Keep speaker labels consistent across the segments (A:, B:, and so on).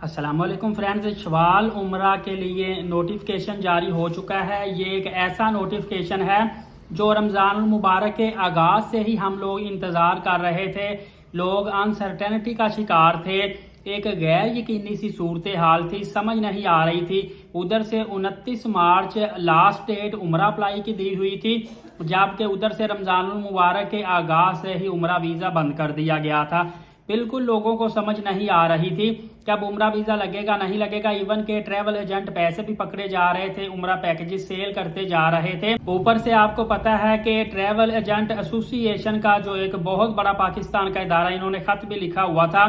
A: السلام علیکم فرینڈز، شوال عمرہ کے لیے نوٹیفیکیشن جاری ہو چکا ہے۔ یہ ایک ایسا نوٹیفیکیشن ہے جو رمضان المبارک کے آغاز سے ہی ہم لوگ انتظار کر رہے تھے۔ لوگ انسرٹینٹی کا شکار تھے، ایک غیر یقینی سی صورتحال تھی، سمجھ نہیں آ رہی تھی۔ ادھر سے 29 مارچ لاسٹ ڈیٹ عمرہ اپلائی کی دی ہوئی تھی، جبکہ ادھر سے رمضان المبارک کے آغاز سے ہی عمرہ ویزا بند کر دیا گیا تھا۔ بالکل لوگوں کو سمجھ نہیں آ رہی تھی کہ اب عمرہ ویزا لگے گا نہیں لگے گا۔ ایون کہ ٹریول ایجنٹ پیسے بھی پکڑے جا رہے تھے، عمرہ پیکجز سیل کرتے جا رہے تھے۔ اوپر سے آپ کو پتا ہے کہ ٹریول ایجنٹ ایسوسی ایشن کا جو ایک بہت بڑا پاکستان کا ادارہ، انہوں نے خط بھی لکھا ہوا تھا۔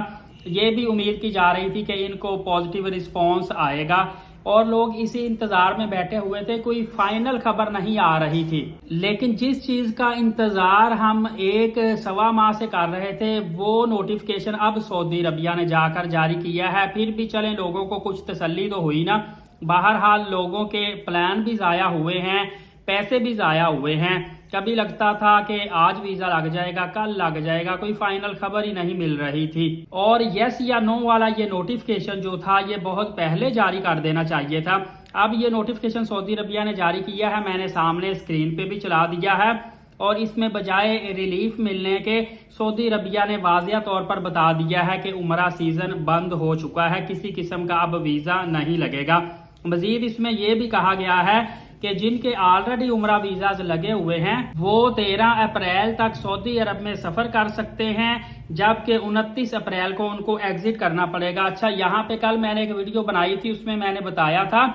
A: یہ بھی امید کی جا رہی تھی کہ ان کو پازیٹیو رسپانس آئے گا، اور لوگ اسی انتظار میں بیٹھے ہوئے تھے، کوئی فائنل خبر نہیں آ رہی تھی۔ لیکن جس چیز کا انتظار ہم ایک سوا ماہ سے کر رہے تھے، وہ نوٹیفیکیشن اب سعودی عربیہ نے جا کر جاری کیا ہے۔ پھر بھی چلیں، لوگوں کو کچھ تسلی تو ہوئی نا۔ بہرحال لوگوں کے پلان بھی ضائع ہوئے ہیں، پیسے بھی ضائع ہوئے ہیں۔ کبھی لگتا تھا کہ آج ویزا لگ جائے گا، کل لگ جائے گا، کوئی فائنل خبر ہی نہیں مل رہی تھی۔ اور یس یا نو والا یہ نوٹیفیکیشن جو تھا، یہ بہت پہلے جاری کر دینا چاہیے تھا۔ اب یہ نوٹیفیکیشن سعودی عربیہ نے جاری کیا ہے، میں نے سامنے اسکرین پہ بھی چلا دیا ہے، اور اس میں بجائے ریلیف ملنے کے سعودی عربیہ نے واضح طور پر بتا دیا ہے کہ عمرہ سیزن بند ہو چکا ہے، کسی قسم کا اب ویزا نہیں لگے گا۔ مزید اس میں یہ بھی کہا گیا ہے کہ جن کے آلریڈی عمرہ ویزاز لگے ہوئے ہیں وہ 13 اپریل تک سعودی عرب میں سفر کر سکتے ہیں، جبکہ 29 اپریل کو ان کو ایگزٹ کرنا پڑے گا۔ اچھا، یہاں پہ کل میں نے ایک ویڈیو بنائی تھی، اس میں میں نے بتایا تھا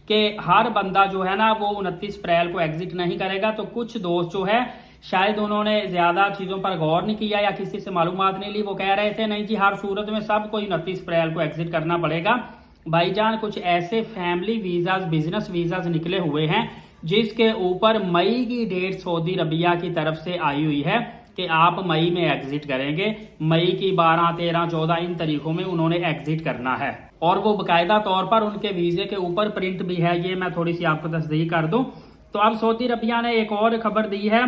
A: کہ ہر بندہ جو ہے نا وہ 29 اپریل کو ایگزٹ نہیں کرے گا۔ تو کچھ دوست جو ہے شاید انہوں نے زیادہ چیزوں پر غور نہیں کیا یا کسی سے معلومات نہیں لی، وہ کہہ رہے تھے نہیں جی ہر صورت میں سب کو 29 اپریل کو ایگزٹ کرنا پڑے گا۔ بھائی جان، کچھ ایسے فیملی ویزاز، بزنس ویزاز نکلے ہوئے ہیں جس کے اوپر مئی کی ڈیٹ سعودی عربیہ کی طرف سے آئی ہوئی ہے کہ آپ مئی میں ایگزٹ کریں گے۔ مئی کی 12، 13، 14 ان تاریخوں میں انہوں نے ایگزٹ کرنا ہے، اور وہ باقاعدہ طور پر ان کے ویزے کے اوپر پرنٹ بھی ہے۔ یہ میں تھوڑی سی آپ کو تصدیق کر دوں تو اب سعودی عربیہ نے ایک اور خبر دی ہے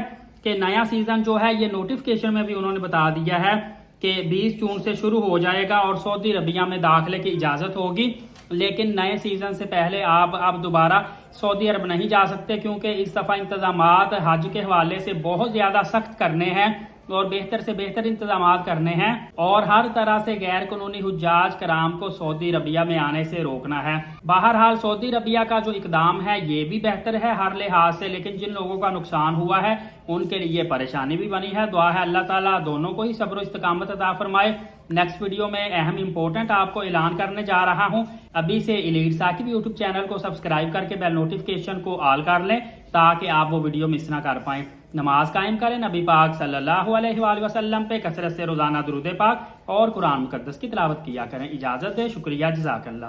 A: کہ نیا سیزن جو ہے، یہ نوٹیفیکیشن میں بھی انہوں نے بتا دیا ہے کہ 20 جون سے شروع ہو جائے گا اور سعودی عربیہ میں داخلے کی اجازت ہوگی، لیکن نئے سیزن سے پہلے آپ اب دوبارہ سعودی عرب نہیں جا سکتے، کیونکہ اس دفعہ انتظامات حج کے حوالے سے بہت زیادہ سخت کرنے ہیں اور بہتر سے بہتر انتظامات کرنے ہیں، اور ہر طرح سے غیر قانونی حجاج کرام کو سعودی عربیہ میں آنے سے روکنا ہے۔ بہرحال سعودی عربیہ کا جو اقدام ہے یہ بھی بہتر ہے ہر لحاظ سے، لیکن جن لوگوں کا نقصان ہوا ہے ان کے لیے پریشانی بھی بنی ہے۔ دعا ہے اللہ تعالیٰ دونوں کو ہی صبر و استقامت عطا فرمائے۔ نیکسٹ ویڈیو میں اہم امپورٹنٹ آپ کو اعلان کرنے جا رہا ہوں۔ ابھی سے ایلیٹ ثاقب یوٹیوب چینل کو سبسکرائب کر کے بیل نوٹیفیکیشن کو آل کر لیں تاکہ آپ وہ ویڈیو مس نہ کر پائیں۔ نماز قائم کریں، نبی پاک صلی اللہ علیہ وآلہ وسلم پہ کثرت سے روزانہ درود پاک اور قرآن مقدس کی تلاوت کیا کریں۔ اجازت دے، شکریہ، جزاک اللہ۔